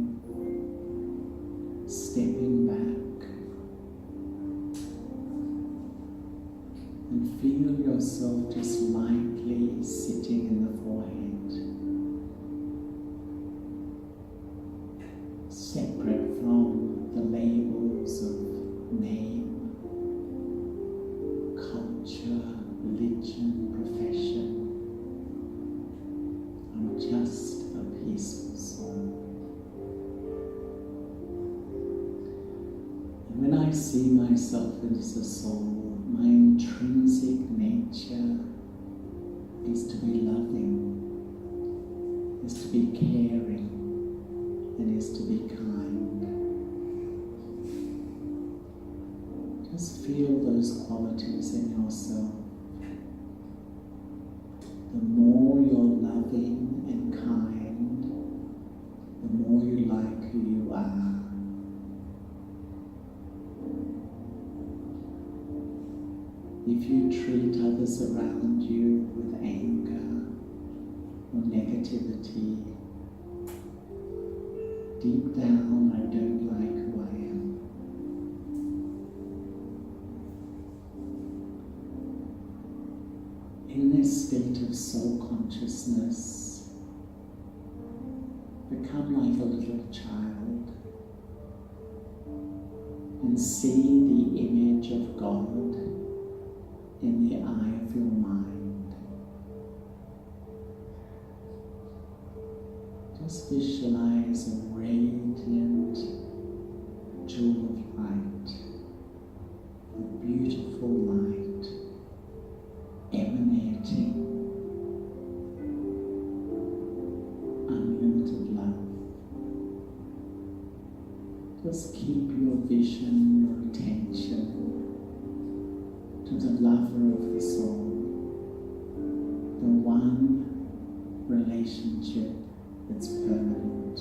stepping back, and feel yourself just lightly sitting in the forehead, separate from the labels of name, culture, religion, profession. I'm just a peaceful soul. And when I see myself as a soul, my intrinsic nature is to be loving, is to be caring, and is to be kind. Just feel those qualities in yourself. The more you're loving and kind, the more you like who you are. If you treat others around you with anger or negativity, deep down, I don't like who I am. In this state of soul consciousness, become like a little child and see the image of God in the eye of your mind. Just visualize a radiant jewel of light, a beautiful light emanating unlimited love. Just keep your vision, your attention to the lover of the soul, the one relationship that's permanent.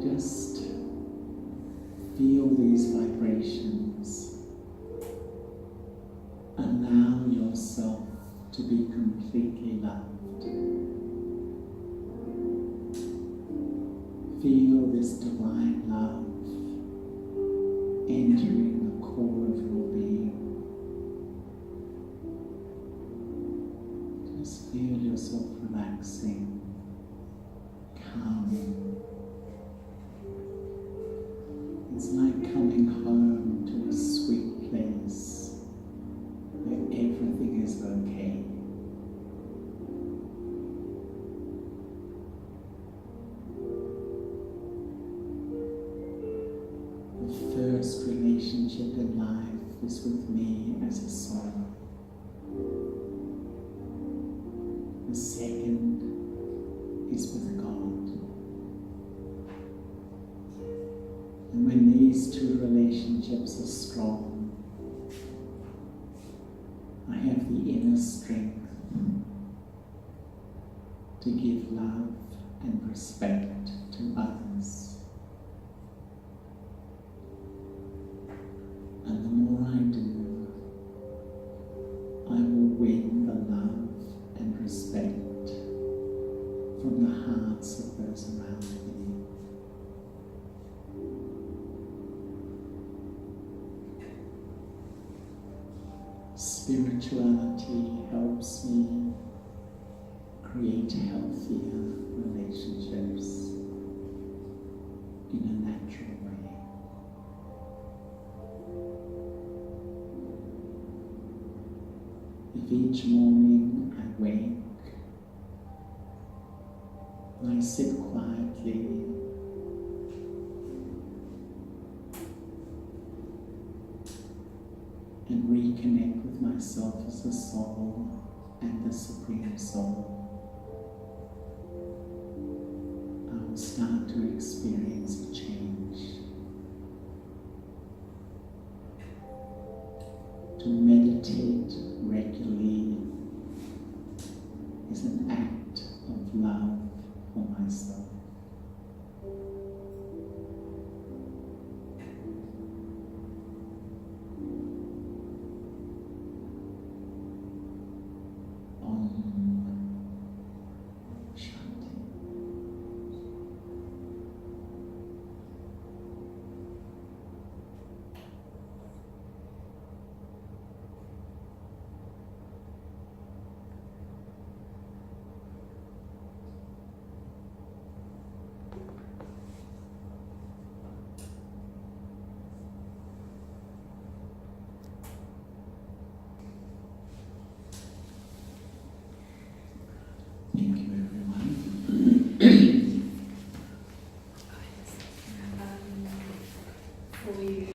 Just feel these vibrations. Allow yourself to be completely loved. Feel this divine love entering the core of your being. Just feel yourself relaxing, calming. It's like coming home to a sweet place where everything is okay. The first relationship in life is with me as a soul. The second is with God. And when these two relationships are strong, I have the inner strength to give love and respect to others. And the more I do, I will win the love and respect from the hearts of those around me. Spirituality helps me create healthier relationships in a natural way. If each morning I wake, I sit quietly and reconnect with myself as the soul and the Supreme Soul, I will start to experience a change. To meditate